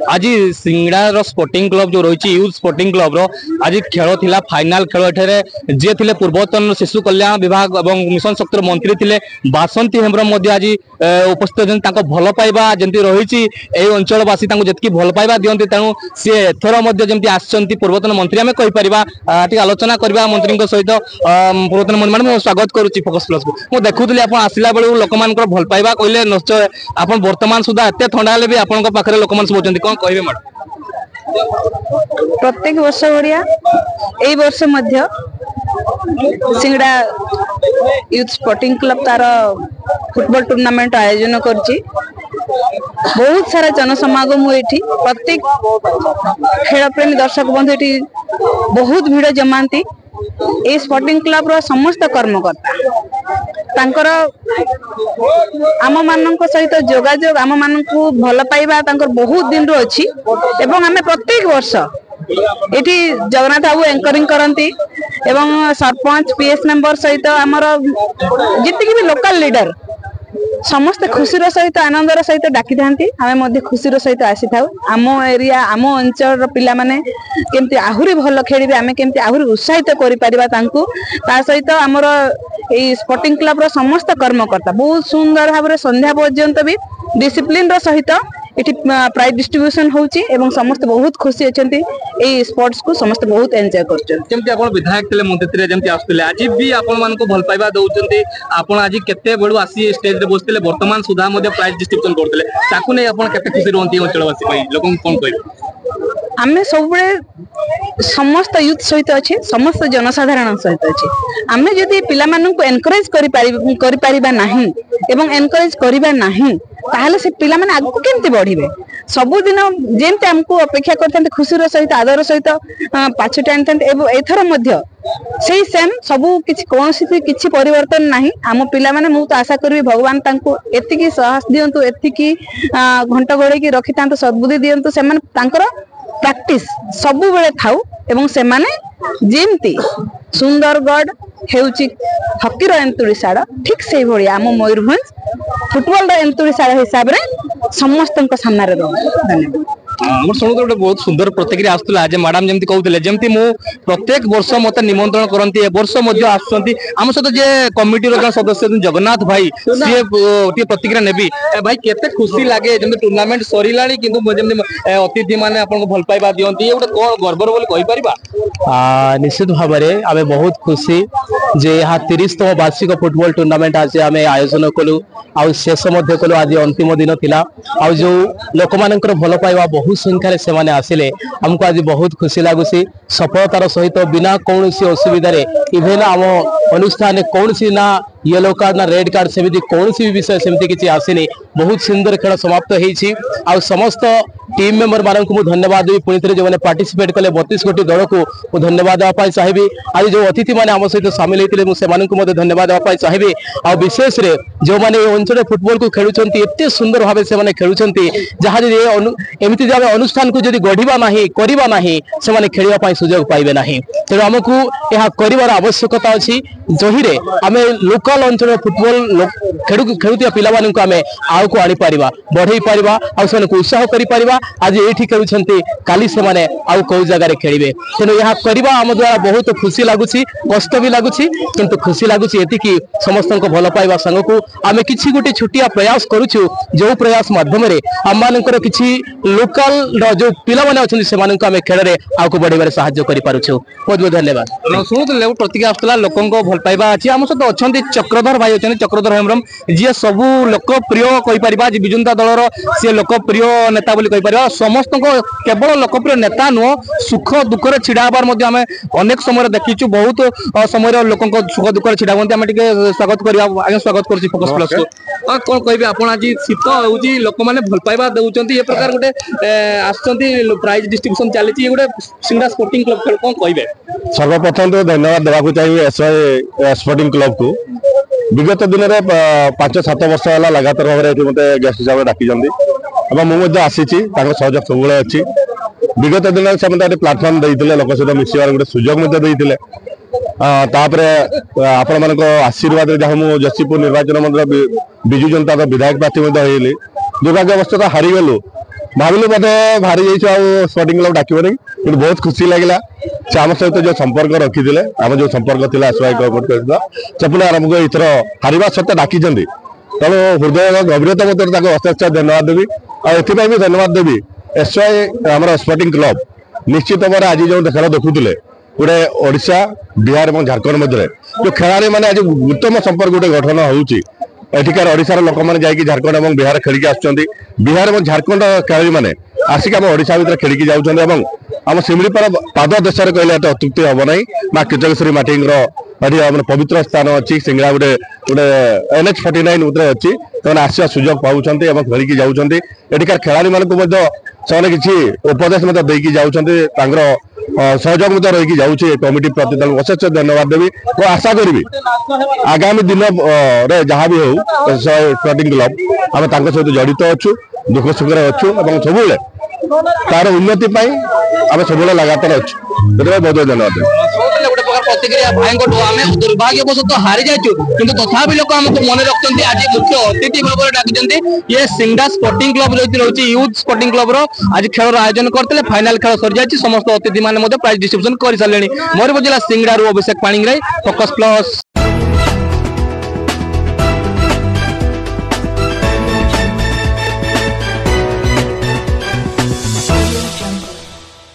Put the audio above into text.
आज सिंगड़ार sporting club जो रही यूथ स्पोर्टिंग क्लब रो आज खेल थिला फाइनाल खेल एठारे जे थिले पूर्वतन शिशु कल्याण विभाग एवं मिशन शक्तिर मंत्री थिले बासंती हेम्ब्रम मध्य आज उपस्थित होजन ताको भल पाइबा जेंति रहिछि एई अंचलवासी ताको जतकी भल पाइबा दियंती तेणु सी एथर मध्य जेंति आछंती पूर्वतन मंत्री आमे कहि परिबा टी आलोचना करबा मंत्री सहित पूर्वतन मंत्री माने स्वागत करूछि फोकस प्लस को मो देखुतली आपण आसिला बेलु लोकमानकर भल पाइबा कहले निश्चय आपण वर्तमान सुधा एते ठंडा ले भी आपनका पाखरे लोकमान सोचंती कोन कहबे मैडम प्रत्येक वर्ष बढ़िया एई वर्ष मध्य सिंगड़ा यूथ स्पोर्टिंग क्लब तार फुटबॉल टूर्नामेंट आयोजन करछि बहुत सारा जनसमागम एठी प्रत्येक खेल प्रेमी दर्शक बंधु एठी बहुत भीड़ जमांती ए स्पोर्टिंग क्लब रो समस्त कर्मकर्ता तांकर आम मानक सहित जोगाजोग आम मानक भल पाइबा तांकर बहुत दिन रो अछि एवं आमे प्रत्येक वर्ष एठी जगन्नाथ बाबू एंकरिंग करंती एवं सरपंच पीएस मेंबर सहित आमर जितकी भी लोकल लीडर समस्त खुशीर सहित आनंदर सहित डाकी थांती आमे मध्य खुशीर सहित आसी थाउ आम एरिया आम अंचल पिला माने केमती आहुरी भल खेलिबे आमे केमती आहुरी उत्साहित करि परिबा तांकू ता सहित आमर ए स्पोर्टिंग क्लब रो समस्त कर्मकर्ता बहुत सुंदर भाबरे संध्या पर्यंत भी डिसिप्लिन रो सहित एठी प्राइज डिस्ट्रीब्यूशन होउची एवं समस्त बहुत खुशी अछंती ए स्पोर्ट्स को समस्त बहुत एन्जॉय करछन जेमति आपण विधायक तले मंत्री जेमति आस्तले आज भी आपण मान को भल पाइबा दउचंती आपण आज केते बडू आसी स्टेज रे बसतले वर्तमान सुधा मध्ये प्राइज डिस्ट्रीब्यूशन करतले ताकू नै आपण केते खुशी रहंती अंचलवासी पई लोकन कोन कहबे आमे सब बळे समस्त यूथ सहित अछि समस्त जनसाधारण सहित अछि आमे जदि पिला मानन को एनकरेज करि परिबा नाही एवं एनकरेज करिबा नाही ताहले से पिला माने आगु केमते बढ़िबे सबु दिन जेमते हमको अपेक्षा करथांते खुशीर सहित आदर सहित पाछटे आनथांते एवं एथर मध्य सेही सेम सबु किछि कोनोसी किछि परिवर्तन नाही आम पिला माने मु तो आशा करबी भगवान तांको एतिकी साहस दियंतु एतिकी घंटा गळे की रखितांतु सद्बुद्धि दियंतु से माने तांकर प्रैक्टिस सबु बेले थाउ एवं से माने जेमती सुंदरगढ़ हेउची हकीर एंतुड़ीशाड़ ठीक से भली आम मयूरभंज फुटबॉल एंतुड़ीशाड़ हिसाब रे समस्त सामने धन्यवाद मोर शुणु गोटे बहुत सुंदर प्रतिक्रिया आसुला आज मैडम जमती कहते जमती मु प्रत्येक वर्ष मत निमंत्रण करती ए वर्ष आम सहित जे कमिटी जन सदस्य जगन्नाथ भाई सी प्रतिक्रिया नेबी भाई केते खुशी लगे जमती टूर्नामेंट सरीला किंतु जमती अतिथि माने आपन को भल पाइबा दियंती गोटे कोन गर्वर बोली कहि परिबा निश्चित भाव में आम बहुत खुशी जे यहाँ 30तम वार्षिक फुटबॉल टूर्नामेंट आज आम आयोजन कलु आउ शेष कलु आज अंतिम दिन थिला आउ जो लोक मानकर भल पाइबा बहुत संख्यार से माने आसिले हमको आज बहुत खुशी लगुसी सफलतार सहित बिना कौन असुविधा इवेन आम अनुष्ठान कौन ना येलो कार्ड ना रेड कार्ड सेमती कौन भी विषय सेमती किसी आसीनी बहुत सुंदर खेल समाप्त होती आ समस्त टीम मेंबर मानक मु धन्यवाद देवी पुणी थे जो मैंने पार्टिसिपेट कले 32 कोटी दल को धन्यवाद देवाई चाहिए आज जो अतिथि मैंने आम सहित सामिल होते धन्यवाद देवाई चाहिए आ विशेष जो मैंने अंचल फुटबॉल को खेलुंट एत सुंदर भाव से खेलुंट जहाँ एमती अनुष्ठान को जब गढ़ा ना करवा से खेलवाई सुजोग पाइबे ना तेणु आमको यह कर आवश्यकता अच्छी जही आम लोकल अंचल फुटबॉल खेलुआ पिला आम आउ को आनी पारिबा बढ़ई पारिबा आ से उत्साह करि पारिबा आज एठी खेलुछंती काली से माने आउ को जगह खेलिबे तेनो यह करबा हम द्वारा बहुत खुशी लागुची कष्ट भी लागुची किंतु खुशी लागुची एति कि समस्त को भल पाइबा संग को आमे किछि गोटे छुटिया प्रयास करूछु जो प्रयास माध्यम रे हम मानकर किछि लोकल जो पिला माने अछंती से मानक आमे खेल रे आउ को बढ़ीबारे सहायता करि पारुछु बहुत बहुत धन्यवाद सुनुतले प्रतिक्रिया आस्तला लोकन को भल पाइबा अछि हम सहित अछंती चक्रधर भाई अछंती चक्रधर हेम्ब्रम जे सबु लोकप्रिय कहि परिबा जे विजुनता दलर से लोकप्रिय नेता बोली कहि परिबा समस्त को केवल लोकप्रिय नेता नुह सुख दुख रे छिडा हबार मध्ये आमे अनेक समय देखिछु बहुत समय लोकन को सुख दुख रे छिडा होंती आमे टिके स्वागत करिया आगे स्वागत करछि फोकस प्लस को और कोन कहबे आपण आज शीत होउची लोक माने भल पाइबा देउचंती ए प्रकार गोटे आछंती प्राइज डिस्ट्रीब्यूशन चलीची ए गोटे सिंगड़ा स्पोर्टिंग क्लब खेल कोन कहबे सर्वप्रथम तो धन्यवाद देबाकू चाहिए एसवाई स्पोर्टिंग क्लब को विगत दिन में 5-7 वर्ष है लगातार भाव में मत गेस्ट हिसाब से डाकी मुझे आसी सहयोग सब अच्छी विगत दिन से मत प्लाटफर्म देते लोक सहित मिसबार गोटे सुजोग आपण मान आशीर्वाद जहाँ मुझे जसीपुर निर्वाचन मंडल विजु जनता विधायक प्रार्थी दुर्भाग्यवश हारीगलु भाविलु मते भारी जाइछु स्पोर्टिंग क्लब डाकिबनी कि बहुत खुशी लगिला से आम सहित जो संपर्क रखी आम जो संपर्क थिला एसवाई गवर्नमेंट से पुनः आमको इथर हारिबा सत्ते डाकी तेणु हृदय गभीरता मध्य अशेष धन्यवाद देवी आथिपाई भी धन्यवाद देवी एसवाई आम स्पोर्टिंग क्लब निश्चित भाव आज जो खेल देखुले गोटे ओडिशा बिहार और झारखंड मध्य जो खेलाड़ी मैंने आज उत्तम संपर्क गोटे गठन होउची एठिकार ओडिशार लोक मैंने जाकि झारखंड और बिहार खेलिकी आसुचंदी बिहार और झारखंड खेलाड़ी मैंने आसिक आम ओडिशा भितर खेलिकी जाउछंदी एवं आम सिमलीपाल पाद देश कहले अत्युक्ति हम ना माँ कीचकेश्वरी माटी पवित्र स्थान अच्छी सिंगड़ा गोटे गोटे NH49 अच्छी से आसिया सुजोग पाँच खेलिकी जाऊँगी एठिकार खेलाड़ी मानक से किसी उपदेश देकी जाऊँगी सहयोग रही जाऊँगी कमिटी प्रति अशेष धन्यवाद देवी और आशा करी आगामी दिन जहाँ भी हो स्पोर्टिंग क्लब आम सहित जड़ित अच्छु दुख सुख अच्छु सब तार उन्नति आम सब लगातार अच्छु बहुत बहुत धन्यवाद प्रतिक्रिया भाई आम दुर्भाग्यवश हारी जाइछु किंतु तथापि लोक हमको मन रखते आज मुख्य अतिथि भाव में डाकिछन्ती ये सिंगड़ा स्पोर्टिंग क्लब रही यूथ स्पोर्टिंग क्लब आज खेल आयोजन करते फाइनाल खेल सरी जाइए समस्त अतिथि मैंने प्राइज डिस्ट्रीब्यूशन कर सारे मोर जिला सिंगड़ा अभिषेक पाणिग्राही फोकस प्लस।